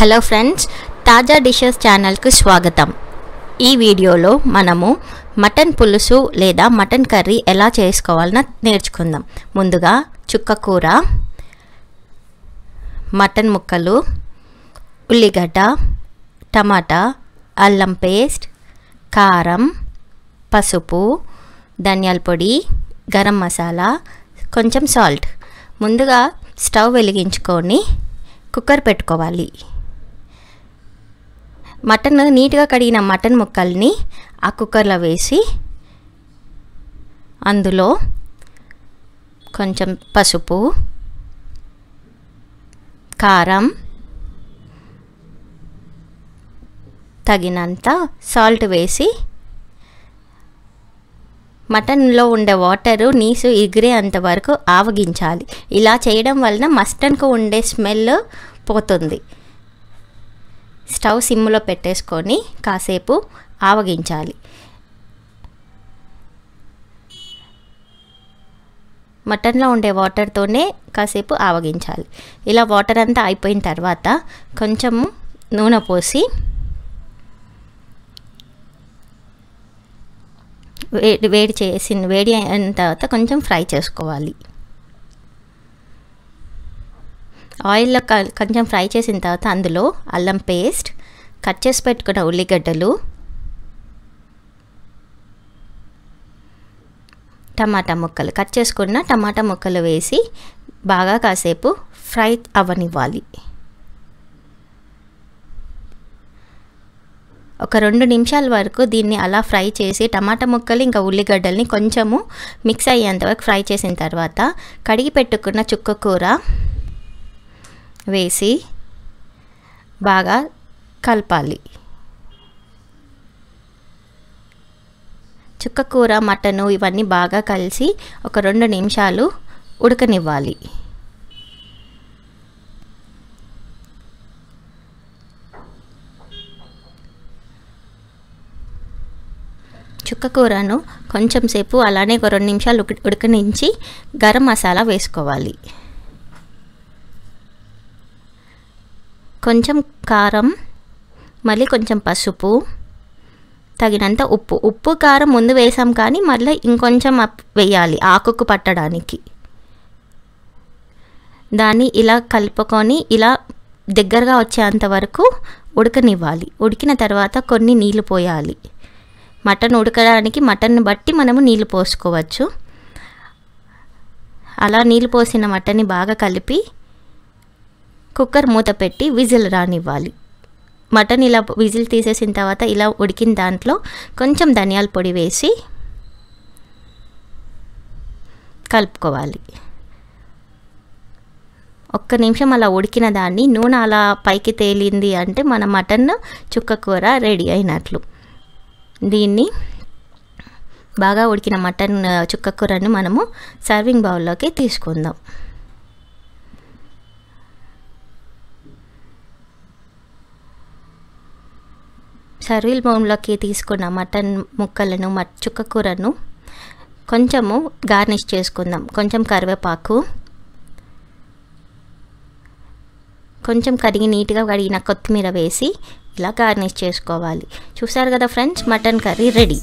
Hello friends, తాజా dishes ఛానల్కి స్వాగతం. ఈ వీడియోలో మనము మటన్ పులుసు లేదా మటన్ కర్రీ ఎలా చేసుకోవాలో నేర్చుకుందాం. ముందుగా చుక్క కూర, మటన్ ముక్కలు, ఉల్లిగడ్డ, టమాటా, అల్లం పేస్ట్, కారం, పసుపు, ధనియాల పొడి, గరం మసాలా, కొంచెం సాల్ట్. ముందుగా స్టవ్ వెలిగించుకొని కుక్కర్ పెట్టుకోవాలి. మటన్ నీట్గా కడిగిన మటన్ ముక్కల్ని ఆ కుక్కర్లో వేసి అందులో కొంచెం పసుపు, కారం, తగినంత సాల్ట్ వేసి మటన్లో ఉండే వాటరు నీసు ఎగిరేంత వరకు ఆవగించాలి. ఇలా చేయడం వలన మటన్కు ఉండే స్మెల్ పోతుంది. స్టవ్ సిమ్లో పెట్టేసుకొని కాసేపు ఆవగించాలి. మటన్లో ఉండే వాటర్తోనే కాసేపు ఆవగించాలి. ఇలా వాటర్ అంతా అయిపోయిన తర్వాత కొంచెం నూనె పోసి వేడి అయిన తర్వాత కొంచెం ఫ్రై చేసుకోవాలి. ఆయిల్లో కొంచెం ఫ్రై చేసిన తర్వాత అందులో అల్లం పేస్ట్, కట్ చేసి పెట్టుకున్న ఉల్లిగడ్డలు, టమాటా ముక్కలు, కట్ చేసుకున్న టమాటా ముక్కలు వేసి బాగా కాసేపు ఫ్రై అవ్వనివ్వాలి. ఒక 2 నిమిషాల వరకు దీన్ని అలా ఫ్రై చేసి టమాటా ముక్కలు ఇంకా ఉల్లిగడ్డల్ని కొంచెము మిక్స్ అయ్యేంతవరకు ఫ్రై చేసిన తర్వాత కడిగి పెట్టుకున్న చుక్క కూర వేసి బాగా కలపాలి. చుక్క కూర, మటను ఇవన్నీ బాగా కలిసి ఒక 2 నిమిషాలు ఉడకనివ్వాలి. చుక్క కూరను కొంచెం సేపు అలానే ఒక 2 నిమిషాలు ఉడకనించి గరం మసాలా వేసుకోవాలి. కొంచెం కారం, మళ్ళీ కొంచెం పసుపు, తగినంత ఉప్పు కారం ముందు వేసాం కానీ మళ్ళీ ఇంకొంచెం వేయాలి ఆకుకు పట్టడానికి. దాన్ని ఇలా కలుపుకొని ఇలా దగ్గరగా వచ్చేంత వరకు ఉడకనివ్వాలి. ఉడికిన తర్వాత కొన్ని నీళ్లు పోయాలి. మటన్ ఉడకడానికి మటన్ని బట్టి మనము నీళ్లు పోసుకోవచ్చు. అలా నీళ్లు పోసిన మటన్ని బాగా కలిపి కుక్కర్ మూత పెట్టి విజిల్ రానివ్వాలి. మటన్ ఇలా విజిల్ తీసేసిన తర్వాత ఇలా ఉడికిన దాంట్లో కొంచెం ధనియాల పొడి వేసి కలుపుకోవాలి. 1 నిమిషం అలా ఉడికిన దాన్ని నూనె అలా పైకి తేలింది అంటే మన మటన్ చుక్క కూర రెడీ అయినట్లు. దీన్ని బాగా ఉడికిన మటన్ చుక్క కూరని మనము సర్వింగ్ బౌల్లోకి తీసుకుందాం. సర్వింగ్ బౌల్లోకి తీసుకున్న మటన్ ముక్కలను చుక్క కూరను కొంచెము గార్నిష్ చేసుకుందాం. కొంచెం కరివేపాకు, కొంచెం నీట్గా కడిగిన కొత్తిమీర వేసి ఇలా గార్నిష్ చేసుకోవాలి. చూసారు కదా ఫ్రెండ్స్, మటన్ కర్రీ రెడీ.